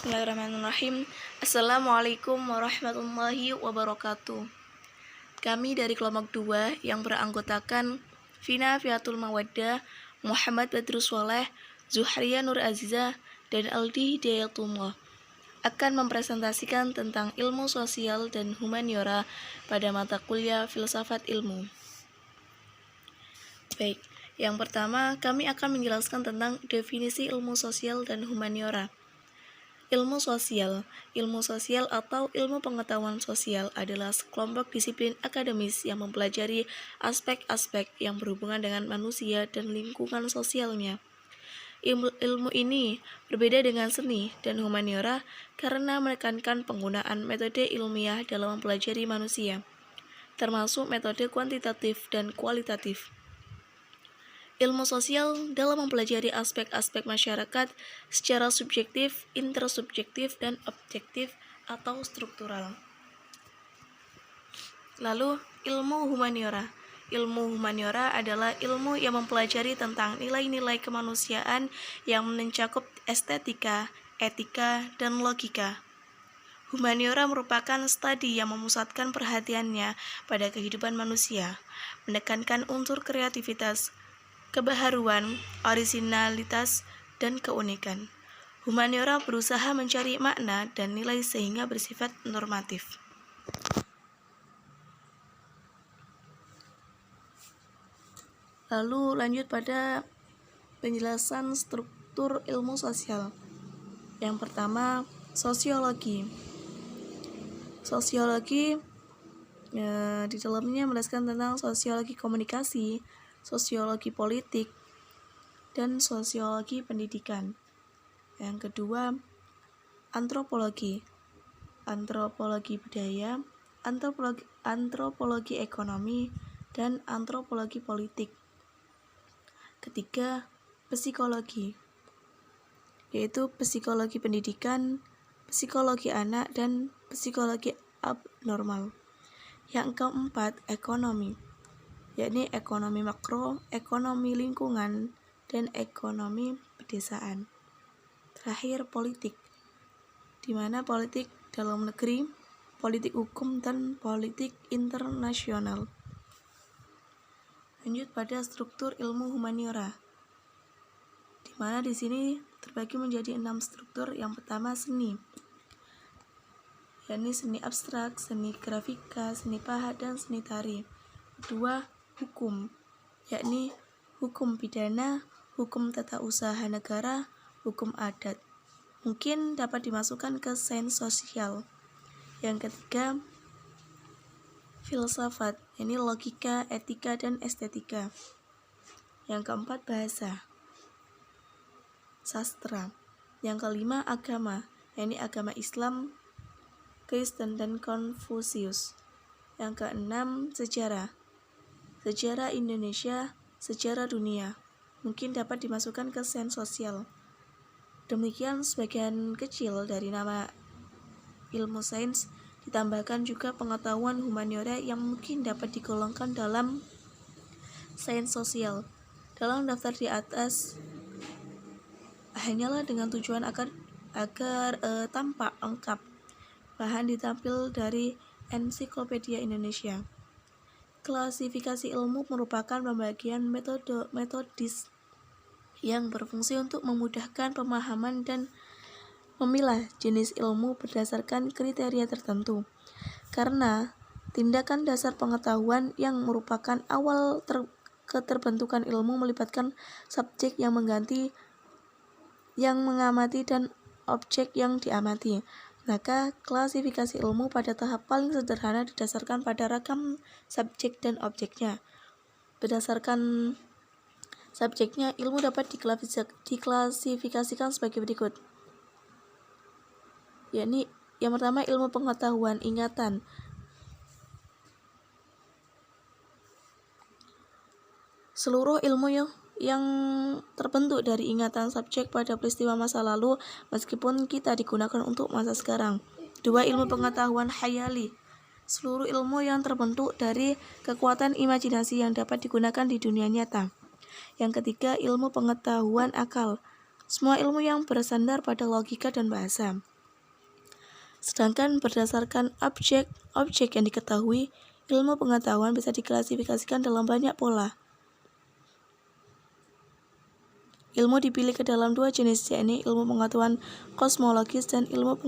Bismillahirrahmanirrahim. Assalamualaikum warahmatullahi wabarakatuh. Kami dari kelompok 2 yang beranggotakan Vina Fiatul Mawaddah, Muhammad Badrus Soleh, Zuhriya Nur Azizah, dan Aldi Hidayatullah akan mempresentasikan tentang ilmu sosial dan humaniora pada mata kuliah filsafat ilmu. Baik, yang pertama kami akan menjelaskan tentang definisi ilmu sosial dan humaniora. Ilmu sosial atau ilmu pengetahuan sosial adalah sekelompok disiplin akademis yang mempelajari aspek-aspek yang berhubungan dengan manusia dan lingkungan sosialnya. Ilmu ini berbeda dengan seni dan humaniora karena menekankan penggunaan metode ilmiah dalam mempelajari manusia, termasuk metode kuantitatif dan kualitatif. Ilmu sosial dalam mempelajari aspek-aspek masyarakat secara subjektif, intersubjektif, dan objektif atau struktural. Lalu, ilmu humaniora. Ilmu humaniora adalah ilmu yang mempelajari tentang nilai-nilai kemanusiaan yang mencakup estetika, etika, dan logika. Humaniora merupakan studi yang memusatkan perhatiannya pada kehidupan manusia, menekankan unsur kreativitas, kebaharuan, orisinalitas, dan keunikan. Humaniora berusaha mencari makna dan nilai sehingga bersifat normatif. Lalu lanjut pada penjelasan struktur ilmu sosial. Yang pertama, sosiologi. Sosiologi di dalamnya menjelaskan tentang sosiologi komunikasi, sosiologi politik, dan sosiologi pendidikan. Yang kedua, antropologi. Antropologi budaya, antropologi ekonomi, dan antropologi politik. Ketiga, psikologi, yaitu psikologi pendidikan, psikologi anak, dan psikologi abnormal. Yang keempat, ekonomi, yakni ekonomi makro, ekonomi lingkungan, dan ekonomi pedesaan. Terakhir, politik, di mana politik dalam negeri, politik hukum, dan politik internasional. Lanjut pada struktur ilmu humaniora, di mana di sini terbagi menjadi 6 struktur. Yang pertama, seni, yakni seni abstrak, seni grafika, seni pahat, dan seni tari. Kedua, hukum, yakni hukum pidana, hukum tata usaha negara, hukum adat. Mungkin dapat dimasukkan ke sains sosial. Yang ketiga, filsafat, yakni logika, etika, dan estetika. Yang keempat, bahasa, sastra. Yang kelima, agama, yakni agama Islam, Kristen, dan Konfusius. Yang keenam, sejarah. Sejarah Indonesia, sejarah dunia, mungkin dapat dimasukkan ke sains sosial. Demikian sebagian kecil dari nama ilmu sains, ditambahkan juga pengetahuan humaniora yang mungkin dapat digolongkan dalam sains sosial. Dalam daftar di atas hanyalah dengan tujuan agar tampak lengkap. Bahan ditampil dari Ensiklopedia Indonesia. Klasifikasi ilmu merupakan pembagian metodis yang berfungsi untuk memudahkan pemahaman dan memilah jenis ilmu berdasarkan kriteria tertentu. Karena tindakan dasar pengetahuan yang merupakan awal keterbentukan ilmu melibatkan subjek yang mengamati dan objek yang diamati. Maka klasifikasi ilmu pada tahap paling sederhana didasarkan pada ragam subjek dan objeknya. Berdasarkan subjeknya, ilmu dapat diklasifikasikan sebagai berikut, yakni yang pertama, ilmu pengetahuan ingatan. Seluruh ilmu yang terbentuk dari ingatan subjek pada peristiwa masa lalu, meskipun kita digunakan untuk masa sekarang. Dua, ilmu pengetahuan khayali. Seluruh ilmu yang terbentuk dari kekuatan imajinasi yang dapat digunakan di dunia nyata. Yang ketiga, ilmu pengetahuan akal. semua ilmu yang bersandar pada logika dan bahasa. Sedangkan berdasarkan objek yang diketahui, ilmu pengetahuan bisa diklasifikasikan dalam banyak pola. Ilmu dipilih ke dalam dua jenis, yakni ilmu pengetahuan kosmologis dan ilmu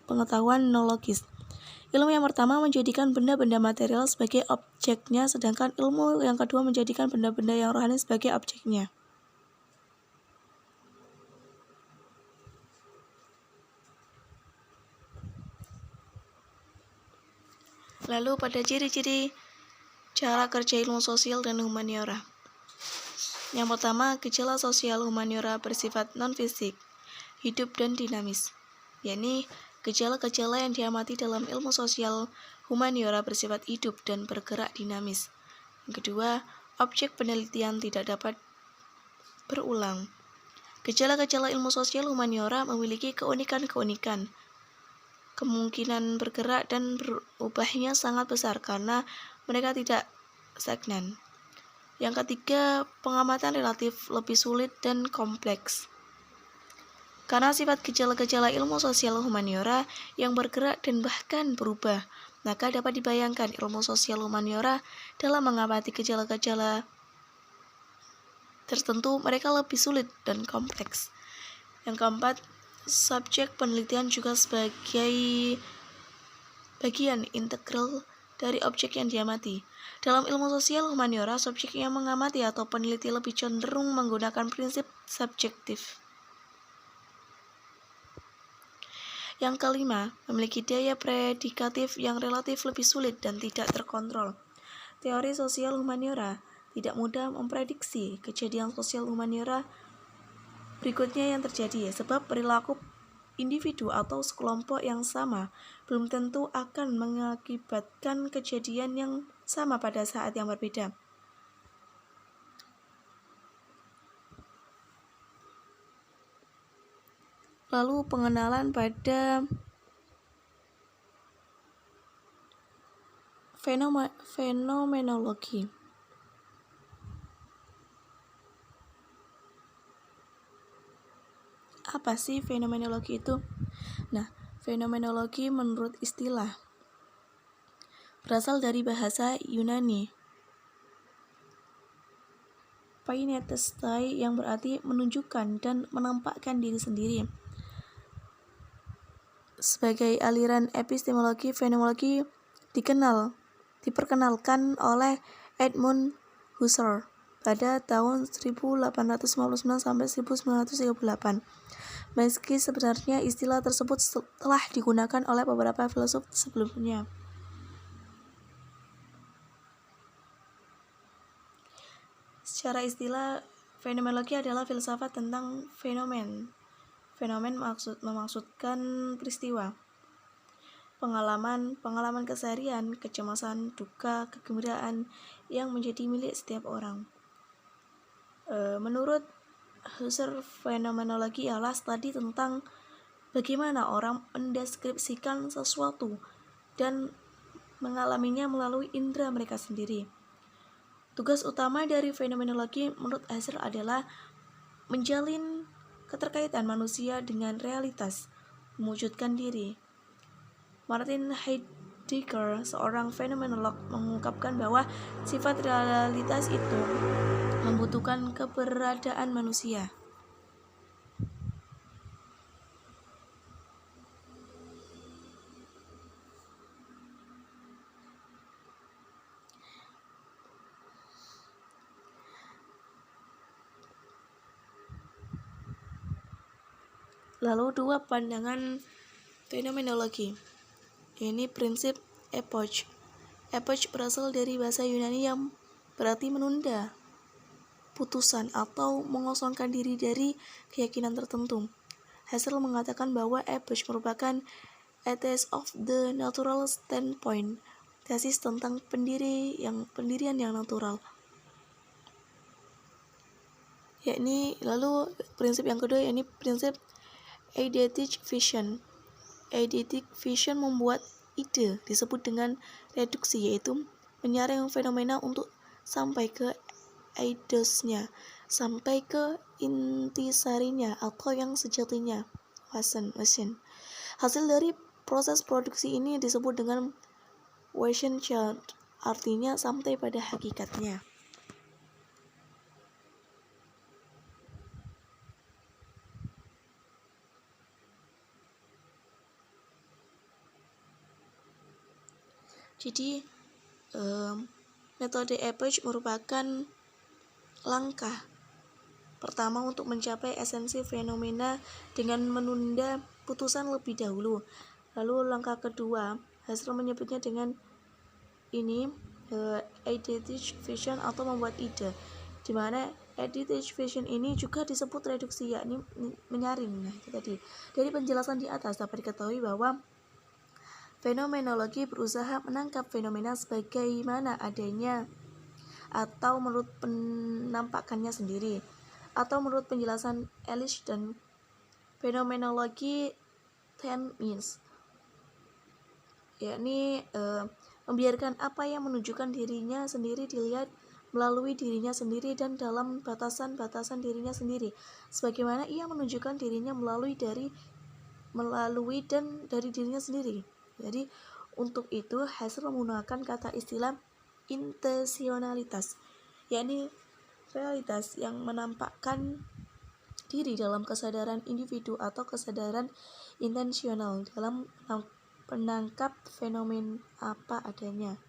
pengetahuan nologis. Ilmu yang pertama menjadikan benda-benda material sebagai objeknya, sedangkan ilmu yang kedua menjadikan benda-benda yang rohani sebagai objeknya. Lalu pada ciri-ciri cara kerja ilmu sosial dan humaniora. Yang pertama, gejala sosial humaniora bersifat non-fisik, hidup dan dinamis, yakni gejala-gejala yang diamati dalam ilmu sosial humaniora bersifat hidup dan bergerak dinamis. Yang kedua, objek penelitian tidak dapat berulang. Gejala-gejala ilmu sosial humaniora memiliki keunikan-keunikan. Kemungkinan bergerak dan berubahnya sangat besar karena mereka tidak stagnan. Yang ketiga, pengamatan relatif lebih sulit dan kompleks. Karena sifat gejala-gejala ilmu sosial humaniora yang bergerak dan bahkan berubah, maka dapat dibayangkan ilmu sosial humaniora dalam mengamati gejala-gejala tertentu mereka lebih sulit dan kompleks. Yang keempat, subjek penelitian juga sebagai bagian integral dari objek yang diamati. Dalam ilmu sosial humaniora, subjek yang mengamati atau peneliti lebih cenderung menggunakan prinsip subjektif. Yang kelima, memiliki daya predikatif yang relatif lebih sulit dan tidak terkontrol. Teori sosial humaniora tidak mudah memprediksi kejadian sosial humaniora berikutnya yang terjadi, sebab perilaku individu atau sekelompok yang sama belum tentu akan mengakibatkan kejadian yang sama pada saat yang berbeda. Lalu pengenalan pada fenomenologi. Apa sih fenomenologi itu? Nah, fenomenologi menurut istilah berasal dari bahasa Yunani painetestai yang berarti menunjukkan dan menampakkan diri sendiri. Sebagai aliran epistemologi, fenomenologi diperkenalkan oleh Edmund Husserl pada tahun 1859 sampai 1938. Meski sebenarnya istilah tersebut telah digunakan oleh beberapa filsuf sebelumnya. Secara istilah, fenomenologi adalah filsafat tentang fenomen. Fenomen memaksudkan peristiwa, pengalaman keseharian, kecemasan, duka, kegembiraan yang menjadi milik setiap orang. Menurut Husserl, fenomenologi ialah studi tentang bagaimana orang mendeskripsikan sesuatu dan mengalaminya melalui indera mereka sendiri. Tugas utama dari fenomenologi menurut Husserl adalah menjalin keterkaitan manusia dengan realitas, mewujudkan diri. Martin Heidegger, seorang fenomenolog, mengungkapkan bahwa sifat realitas itu membutuhkan keberadaan manusia. Lalu dua pandangan fenomenologi. Ini prinsip epoch. Epoch berasal dari bahasa Yunani yang berarti menunda, putusan atau mengosongkan diri dari keyakinan tertentu. Husserl mengatakan bahwa epoch merupakan a test of the natural standpoint, tesis tentang pendirian yang natural. Lalu prinsip yang kedua yakni prinsip eidetic vision. Eidetic vision membuat ide disebut dengan reduksi, yaitu menyaring fenomena untuk sampai ke eidosnya, sampai ke intisarinya atau yang sejatinya, Wasen. Hasil dari proses produksi ini disebut dengan Wesenschaft, artinya sampai pada hakikatnya. Jadi metode Eppage merupakan langkah pertama untuk mencapai esensi fenomena dengan menunda putusan lebih dahulu. Lalu langkah kedua, Husserl menyebutnya dengan ini identification atau membuat ide, di mana identification ini juga disebut reduksi, yakni menyaring. Nah, itu tadi. Dari penjelasan di atas dapat diketahui bahwa fenomenologi berusaha menangkap fenomena sebagaimana adanya atau menurut penampakannya sendiri, atau menurut penjelasan Elish dan fenomenologi Thames, yakni membiarkan apa yang menunjukkan dirinya sendiri dilihat melalui dirinya sendiri dan dalam batasan-batasan dirinya sendiri, sebagaimana ia menunjukkan dirinya melalui dan dari dirinya sendiri. Jadi untuk itu Husserl menggunakan kata istilah intensionalitas, yakni realitas yang menampakkan diri dalam kesadaran individu atau kesadaran intensional dalam menangkap fenomen apa adanya.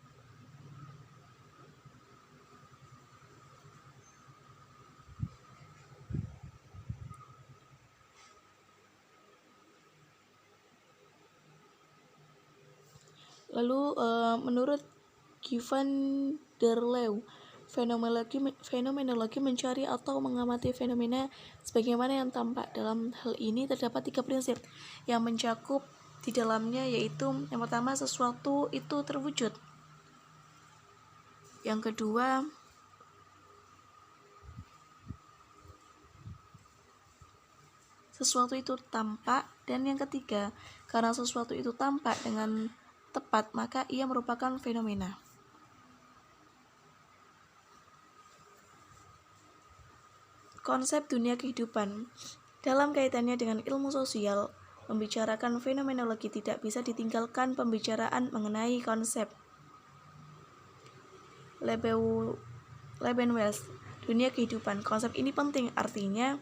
Lalu menurut Givan der Leeuw, fenomenologi mencari atau mengamati fenomena sebagaimana yang tampak. Dalam hal ini terdapat 3 prinsip yang mencakup di dalamnya, yaitu yang pertama, sesuatu itu terwujud. Yang kedua, sesuatu itu tampak. Dan yang ketiga, karena sesuatu itu tampak dengan tepat, maka ia merupakan fenomena. Konsep dunia kehidupan dalam kaitannya dengan ilmu sosial, membicarakan fenomenologi tidak bisa ditinggalkan pembicaraan mengenai konsep Lebenwelt, dunia kehidupan. Konsep ini penting, artinya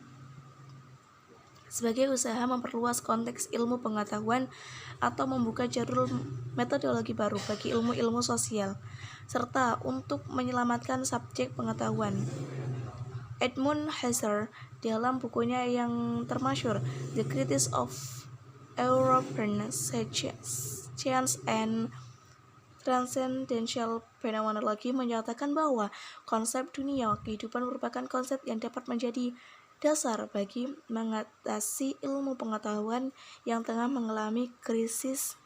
sebagai usaha memperluas konteks ilmu pengetahuan atau membuka jalur metodologi baru bagi ilmu-ilmu sosial, serta untuk menyelamatkan subjek pengetahuan. Edmund Husserl dalam bukunya yang termasyhur The Critics of European Science and Transcendental Phenomenology menyatakan bahwa konsep dunia kehidupan merupakan konsep yang dapat menjadi dasar bagi mengatasi ilmu pengetahuan yang tengah mengalami krisis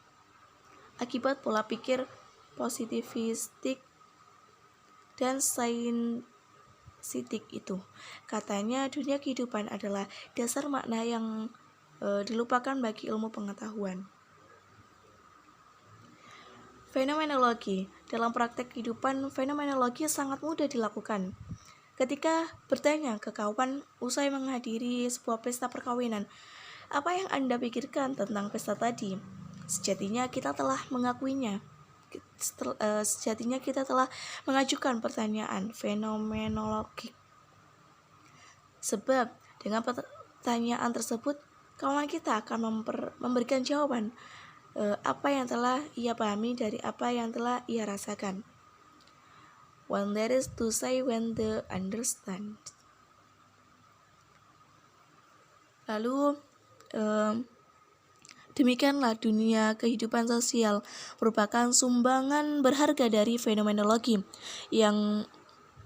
akibat pola pikir positivistik dan sainsitik itu. Katanya dunia kehidupan adalah dasar makna yang dilupakan bagi ilmu pengetahuan. Fenomenologi. Dalam praktek kehidupan, fenomenologi sangat mudah dilakukan. Ketika bertanya ke kawan usai menghadiri sebuah pesta perkawinan, apa yang Anda pikirkan tentang pesta tadi? Sejatinya kita telah mengakuinya. Sejatinya kita telah mengajukan pertanyaan fenomenologik. Sebab dengan pertanyaan tersebut, kawan kita akan memberikan jawaban apa yang telah ia pahami dari apa yang telah ia rasakan. When there is to say when the understand. Lalu demikianlah dunia kehidupan sosial merupakan sumbangan berharga dari fenomenologi yang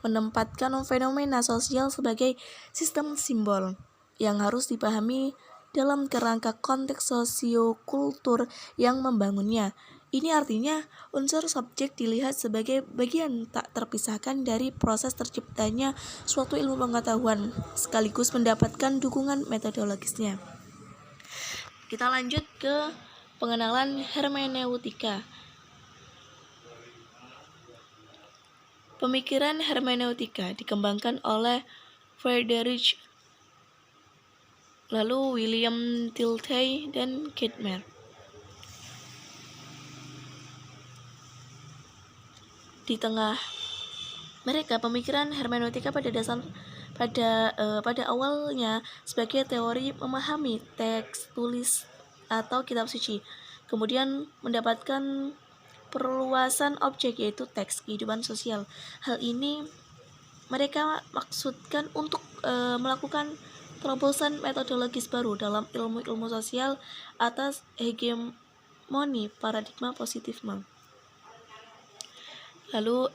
menempatkan fenomena sosial sebagai sistem simbol yang harus dipahami dalam kerangka konteks sosiokultur yang membangunnya. Ini artinya unsur subjek dilihat sebagai bagian tak terpisahkan dari proses terciptanya suatu ilmu pengetahuan, sekaligus mendapatkan dukungan metodologisnya. Kita lanjut ke pengenalan hermeneutika. Pemikiran hermeneutika dikembangkan oleh Friedrich lalu William Tilday dan Gedmer. Di tengah mereka, pemikiran hermeneutika pada awalnya sebagai teori memahami teks tulis atau kitab suci, kemudian mendapatkan perluasan objek yaitu teks kehidupan sosial. Hal ini mereka maksudkan untuk melakukan terobosan metodologis baru dalam ilmu-ilmu sosial atas hegemoni paradigma positifisme. Lalu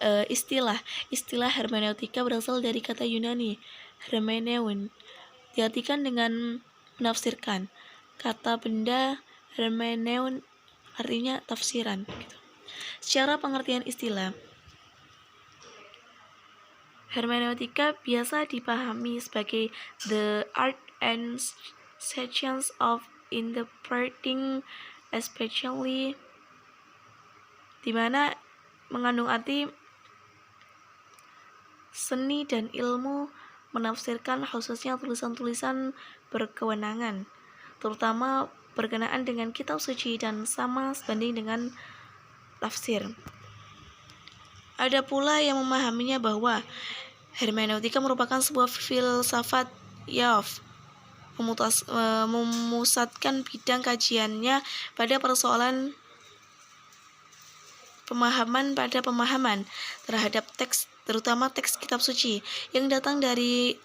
istilah hermeneutika berasal dari kata Yunani hermeneun, diartikan dengan menafsirkan. Kata benda hermeneun artinya tafsiran. Secara pengertian istilah, hermeneutika biasa dipahami sebagai the art and science of interpreting, especially, di mana mengandung arti seni dan ilmu menafsirkan, khususnya tulisan-tulisan berkewenangan, terutama berkenaan dengan kitab suci dan sama sebanding dengan tafsir. Ada pula yang memahaminya bahwa hermeneutika merupakan sebuah filsafat memusatkan bidang kajiannya pada persoalan pemahaman terhadap teks, terutama teks kitab suci yang datang dari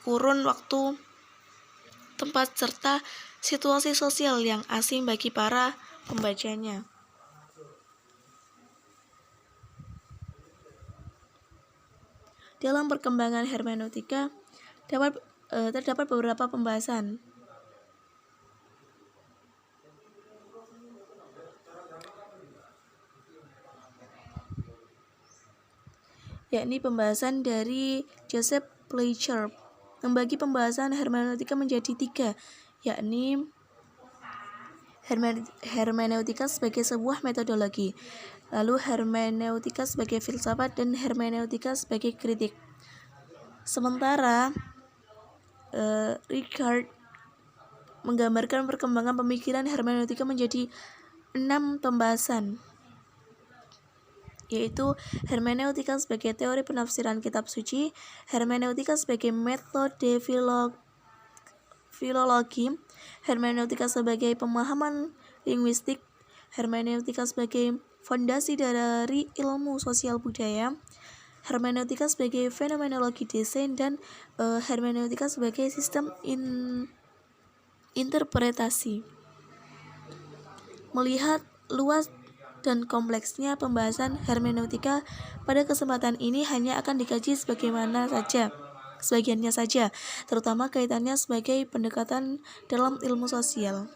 kurun waktu, tempat, serta situasi sosial yang asing bagi para pembacanya. Dalam perkembangan hermeneutika terdapat beberapa pembahasan, yakni pembahasan dari Joseph Pleicher membagi pembahasan hermeneutika menjadi 3, yakni hermeneutika sebagai sebuah metodologi, lalu hermeneutika sebagai filsafat, dan hermeneutika sebagai kritik. Sementara Richard menggambarkan perkembangan pemikiran hermeneutika menjadi 6 pembahasan, yaitu hermeneutika sebagai teori penafsiran kitab suci, hermeneutika sebagai metode filologi, hermeneutika sebagai pemahaman linguistik, hermeneutika sebagai fondasi dari ilmu sosial budaya, hermeneutika sebagai fenomenologi desain, dan hermeneutika sebagai sistem interpretasi. Melihat luas dan kompleksnya pembahasan hermeneutika, pada kesempatan ini hanya akan dikaji sebagiannya saja, terutama kaitannya sebagai pendekatan dalam ilmu sosial.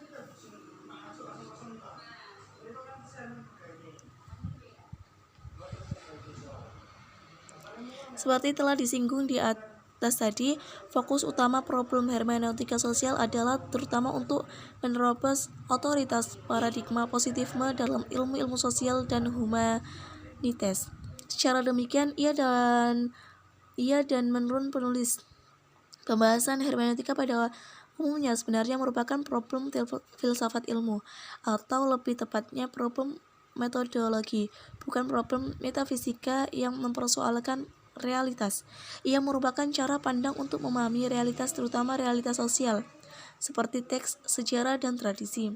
Seperti telah disinggung di atas tadi, fokus utama problem hermeneutika sosial adalah terutama untuk menerobos otoritas paradigma positifisme dalam ilmu-ilmu sosial dan humanites. Secara demikian, ia dan menurut penulis, pembahasan hermeneutika pada umumnya sebenarnya merupakan problem filsafat ilmu, atau lebih tepatnya problem metodologi, bukan problem metafisika yang mempersoalkan realitas. Ia merupakan cara pandang untuk memahami realitas, terutama realitas sosial, seperti teks, sejarah, dan tradisi.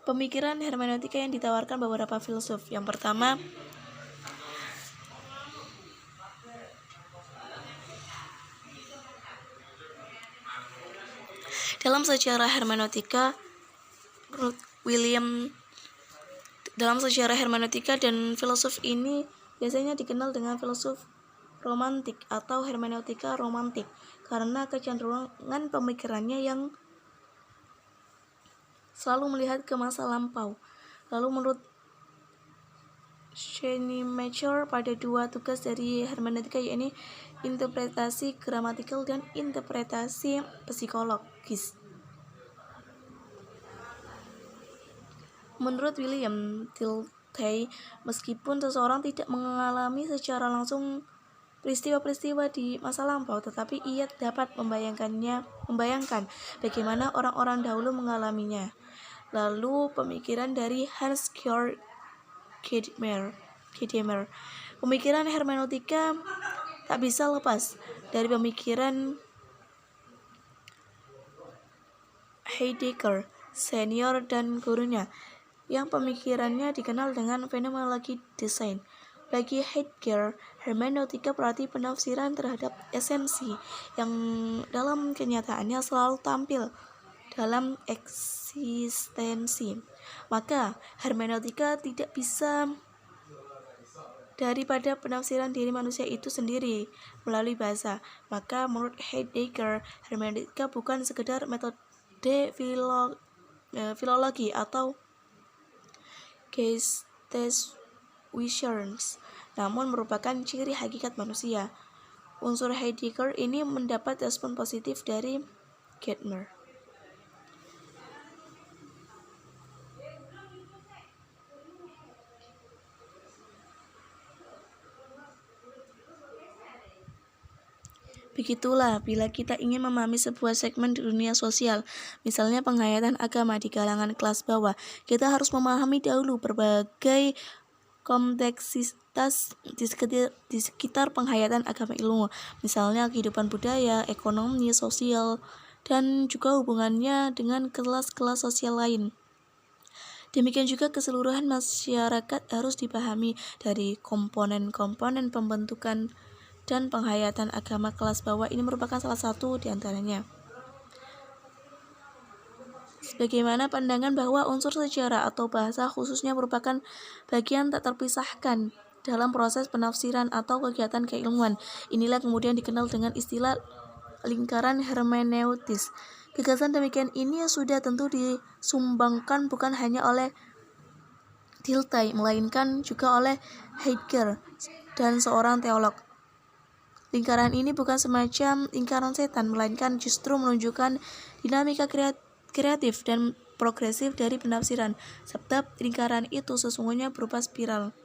Pemikiran hermeneutika yang ditawarkan beberapa filsuf. Yang pertama, dalam sejarah hermeneutika dan filsuf ini biasanya dikenal dengan filsuf romantik atau hermeneutika romantik karena kecenderungan pemikirannya yang selalu melihat ke masa lampau. Lalu menurut Schleiermacher, pada 2 tugas dari hermeneutika, yakni interpretasi gramatikal dan interpretasi psikologis. Menurut William Dilthey, meskipun seseorang tidak mengalami secara langsung peristiwa-peristiwa di masa lampau, tetapi ia dapat membayangkan bagaimana orang-orang dahulu mengalaminya. Lalu pemikiran dari Hans-Georg Gadamer. Pemikiran hermeneutika tak bisa lepas dari pemikiran Heidegger senior dan gurunya, yang pemikirannya dikenal dengan fenomenologi desain. Bagi Heidegger, hermeneutika berarti penafsiran terhadap esensi yang dalam kenyataannya selalu tampil dalam eksistensi. Maka, hermeneutika tidak bisa daripada penafsiran diri manusia itu sendiri melalui bahasa. Maka menurut Heidegger, hermeneutika bukan sekedar metode filologi atau Geisteswissenschaft, namun merupakan ciri hakikat manusia. Unsur Heidegger ini mendapat respon positif dari Gadamer. Begitulah bila kita ingin memahami sebuah segmen di dunia sosial, misalnya penghayatan agama di kalangan kelas bawah, kita harus memahami dahulu berbagai kompleksitas di sekitar penghayatan agama ilmu, misalnya kehidupan budaya, ekonomi, sosial, dan juga hubungannya dengan kelas-kelas sosial lain. Demikian juga keseluruhan masyarakat harus dipahami dari komponen-komponen pembentukan, dan penghayatan agama kelas bawah ini merupakan salah satu di antaranya. Sebagaimana pandangan bahwa unsur sejarah atau bahasa khususnya merupakan bagian tak terpisahkan dalam proses penafsiran atau kegiatan keilmuan, inilah kemudian dikenal dengan istilah lingkaran hermeneutis. Gagasan demikian ini sudah tentu disumbangkan bukan hanya oleh Dilthey, melainkan juga oleh Heidegger dan seorang teolog. Lingkaran ini bukan semacam lingkaran setan, melainkan justru menunjukkan dinamika kreatif dan progresif dari penafsiran, sebab lingkaran itu sesungguhnya berupa spiral.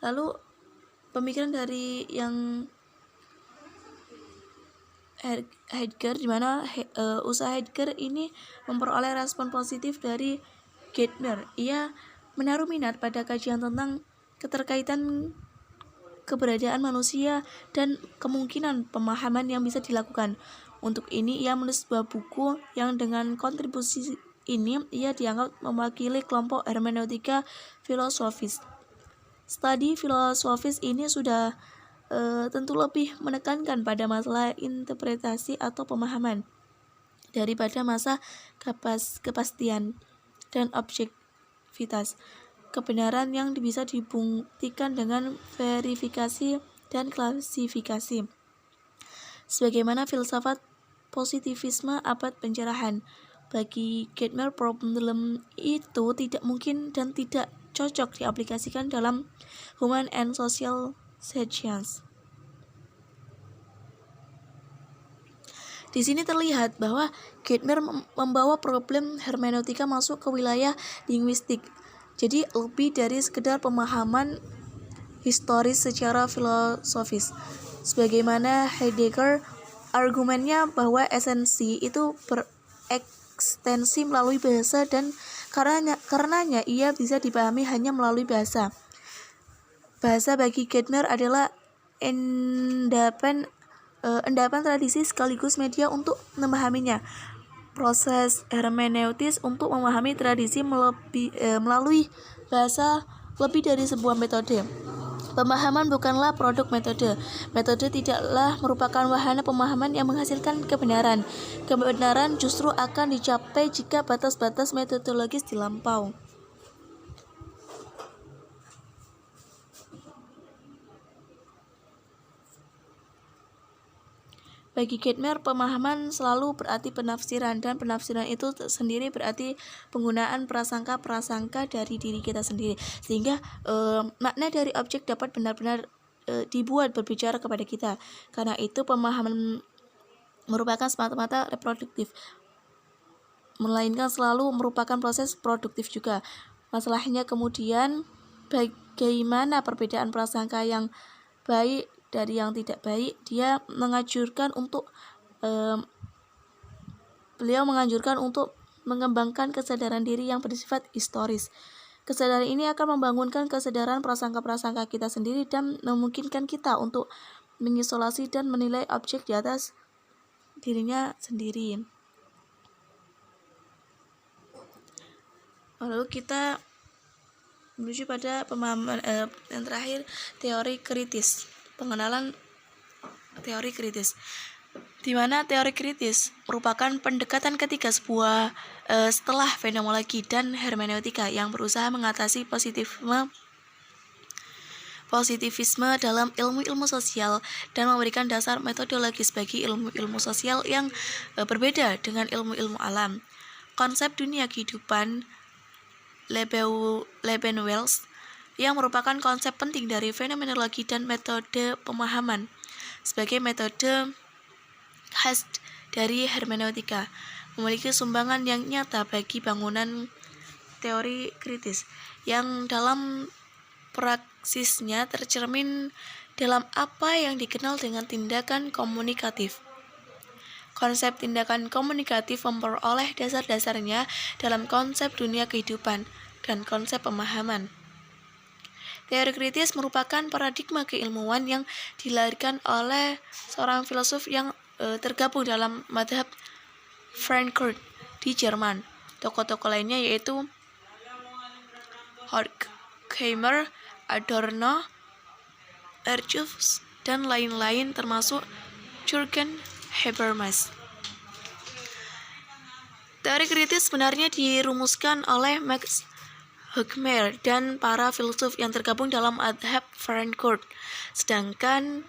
Lalu pemikiran dari yang Heidegger, di mana usaha Heidegger ini memperoleh respon positif dari Gadamer. Ia menaruh minat pada kajian tentang keterkaitan keberadaan manusia dan kemungkinan pemahaman yang bisa dilakukan. Untuk ini ia menulis sebuah buku yang dengan kontribusi ini ia dianggap mewakili kelompok hermeneutika filosofis. Studi filosofis ini sudah tentu lebih menekankan pada masalah interpretasi atau pemahaman daripada masa kepastian dan objektivitas. Kebenaran yang bisa dibuktikan dengan verifikasi dan klasifikasi. Sebagaimana filsafat positivisme abad pencerahan, bagi Gadamer problem itu tidak mungkin dan tidak cocok diaplikasikan dalam human and social science. Di sini terlihat bahwa Gadamer membawa problem hermeneutika masuk ke wilayah linguistik. Jadi lebih dari sekedar pemahaman historis secara filosofis. Sebagaimana Heidegger, argumennya bahwa esensi itu berekstensi melalui bahasa dan karenanya ia bisa dipahami hanya melalui bahasa. Bahasa bagi Gadamer adalah endapan tradisi sekaligus media untuk memahaminya. Proses hermeneutis untuk memahami tradisi melalui bahasa lebih dari sebuah metode. Pemahaman bukanlah produk metode. Metode tidaklah merupakan wahana pemahaman yang menghasilkan kebenaran. Kebenaran justru akan dicapai jika batas-batas metodologis dilampaui. Bagi Gadamer, pemahaman selalu berarti penafsiran, dan penafsiran itu sendiri berarti penggunaan prasangka-prasangka dari diri kita sendiri, sehingga makna dari objek dapat benar-benar dibuat berbicara kepada kita. Karena itu pemahaman merupakan semata-mata reproduktif. melainkan selalu merupakan proses produktif juga. Masalahnya kemudian bagaimana perbedaan prasangka yang baik dari yang tidak baik. Beliau menganjurkan untuk mengembangkan kesadaran diri yang bersifat historis. Kesadaran ini akan membangunkan kesadaran prasangka-prasangka kita sendiri dan memungkinkan kita untuk mengisolasi dan menilai objek di atas dirinya sendiri. Lalu kita menuju pada pemahaman yang terakhir, teori kritis. Pengenalan teori kritis, di mana teori kritis merupakan pendekatan ketiga setelah fenomenologi dan hermeneutika yang berusaha mengatasi positivisme dalam ilmu-ilmu sosial dan memberikan dasar metodologis bagi ilmu-ilmu sosial yang berbeda dengan ilmu-ilmu alam. Konsep dunia kehidupan Lebenwels yang merupakan konsep penting dari fenomenologi dan metode pemahaman sebagai metode khas dari hermeneutika, memiliki sumbangan yang nyata bagi bangunan teori kritis yang dalam praksisnya tercermin dalam apa yang dikenal dengan tindakan komunikatif. Konsep tindakan komunikatif memperoleh dasar-dasarnya dalam konsep dunia kehidupan dan konsep pemahaman. Teori kritis merupakan paradigma keilmuan yang dilahirkan oleh seorang filsuf yang tergabung dalam mazhab Frankfurt di Jerman. Tokoh-tokoh lainnya yaitu Horkheimer, Adorno, Hertz, dan lain-lain termasuk Jürgen Habermas. Teori kritis sebenarnya dirumuskan oleh Max Horkheimer dan para filsuf yang tergabung dalam mazhab Frankfurt, sedangkan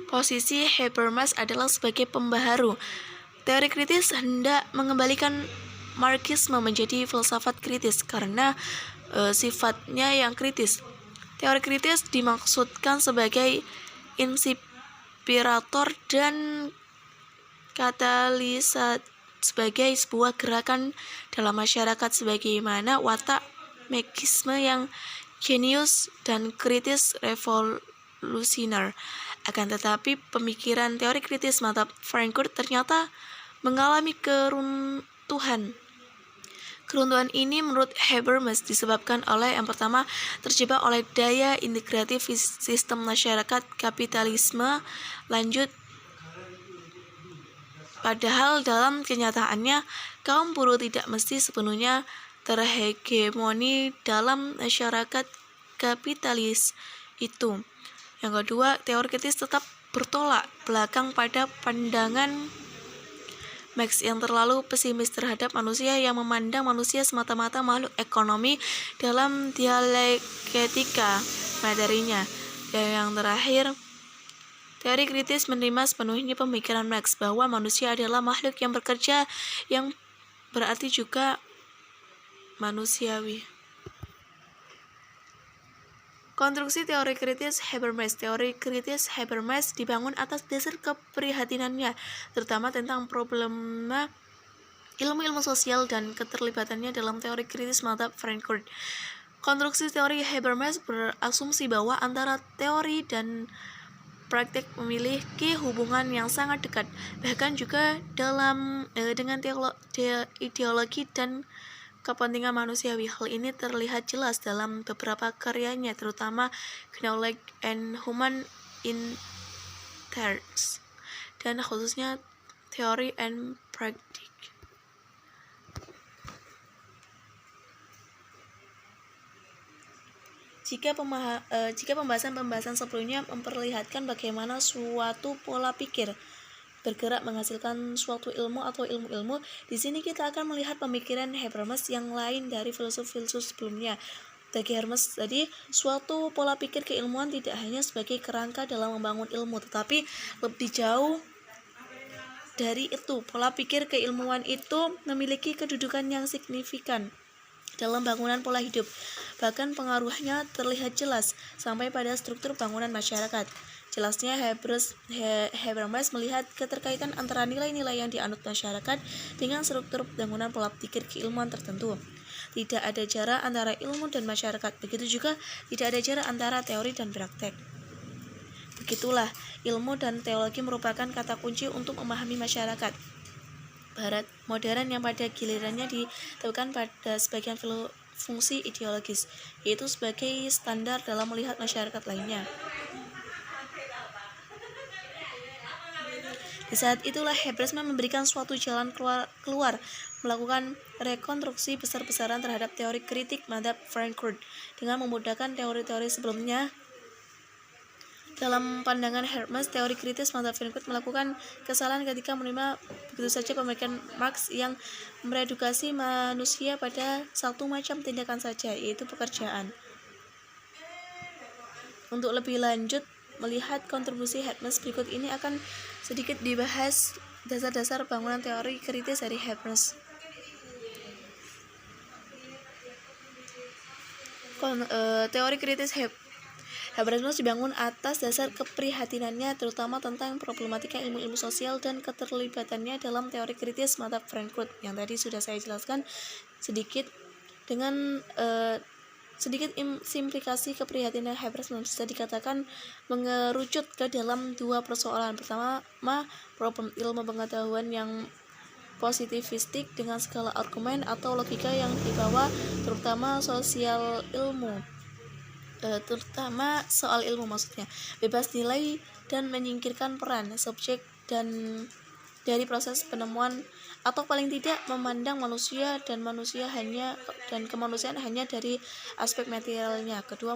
posisi Habermas adalah sebagai pembaharu. Teori kritis hendak mengembalikan Marxisme menjadi filsafat kritis karena sifatnya yang kritis. Teori kritis dimaksudkan sebagai inspirator dan katalisator sebagai sebuah gerakan dalam masyarakat, sebagaimana watak Marxisme yang jenius dan kritis revolusioner. Akan tetapi pemikiran teori kritis mazhab Frankfurt ternyata mengalami keruntuhan. Keruntuhan ini menurut Habermas disebabkan oleh yang pertama, terjebak oleh daya integratif sistem masyarakat kapitalisme lanjut. Padahal dalam kenyataannya, kaum buruh tidak mesti sepenuhnya terhegemoni dalam masyarakat kapitalis itu. Yang kedua, teori kritis tetap bertolak belakang pada pandangan Marx yang terlalu pesimis terhadap manusia, yang memandang manusia semata-mata makhluk ekonomi dalam dialektika materinya. Dan yang terakhir, teori kritis menerima sepenuhnya pemikiran Marx bahwa manusia adalah makhluk yang bekerja, yang berarti juga manusiawi. Konstruksi teori kritis Habermas. Teori kritis Habermas dibangun atas dasar keprihatinannya, terutama tentang problema ilmu-ilmu sosial dan keterlibatannya dalam teori kritis mazhab Frankfurt. Konstruksi teori Habermas berasumsi bahwa antara teori dan praktik memiliki hubungan yang sangat dekat, bahkan juga dengan ideologi dan kepentingan manusiawi. Hal ini terlihat jelas dalam beberapa karyanya, terutama Knowledge and Human Interests, dan khususnya Theory and Practice. Jika pembahasan sebelumnya memperlihatkan bagaimana suatu pola pikir bergerak menghasilkan suatu ilmu atau ilmu-ilmu, di sini kita akan melihat pemikiran Habermas yang lain dari filsuf-filsuf sebelumnya. Bagi Habermas tadi, suatu pola pikir keilmuan tidak hanya sebagai kerangka dalam membangun ilmu, tetapi lebih jauh dari itu. Pola pikir keilmuan itu memiliki kedudukan yang signifikan dalam bangunan pola hidup. Bahkan pengaruhnya terlihat jelas sampai pada struktur bangunan masyarakat. Jelasnya Habermas melihat keterkaitan antara nilai-nilai yang dianut masyarakat dengan struktur bangunan pola pikir keilmuan tertentu. Tidak ada jarak antara ilmu dan masyarakat, begitu juga tidak ada jarak antara teori dan praktek. Begitulah, ilmu dan teologi merupakan kata kunci untuk memahami masyarakat Barat modern yang pada gilirannya ditemukan pada sebagian fungsi ideologis, yaitu sebagai standar dalam melihat masyarakat lainnya. Di saat itulah Habermas memberikan suatu jalan keluar melakukan rekonstruksi besar-besaran terhadap teori kritik mazhab Frankfurt dengan memudahkan teori-teori sebelumnya. Dalam pandangan Habermas, teori kritis mazhab Frankfurt melakukan kesalahan ketika menerima begitu saja pemikiran Marx yang meredukasi manusia pada satu macam tindakan saja, yaitu pekerjaan. Untuk lebih lanjut melihat kontribusi Habermas, berikut ini akan sedikit dibahas dasar-dasar bangunan teori kritis dari Habermas. Teori kritis Habermas dibangun atas dasar keprihatinannya terutama tentang problematika ilmu-ilmu sosial dan keterlibatannya dalam teori kritis mazhab Frankfurt yang tadi sudah saya jelaskan sedikit. Dengan sedikit simplikasi keprihatinan Habermas bisa dikatakan mengerucut ke dalam dua persoalan. Pertama, problem ilmu pengetahuan yang positivistik dengan skala argumen atau logika yang dibawa terutama soal ilmu maksudnya bebas nilai dan menyingkirkan peran subjek dan dari proses penemuan atau paling tidak memandang manusia dan kemanusiaan hanya dari aspek materialnya. Kedua,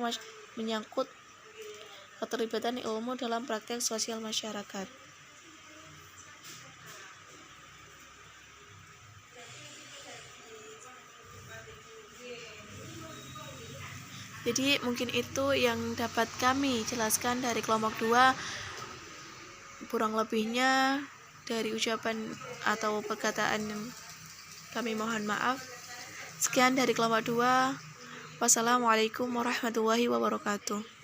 menyangkut keterlibatan ilmu dalam praktek sosial masyarakat. Jadi mungkin itu yang dapat kami jelaskan dari kelompok 2. Kurang lebihnya dari ucapan atau perkataan kami mohon maaf. Sekian dari kelompok 2. Wassalamualaikum warahmatullahi wabarakatuh.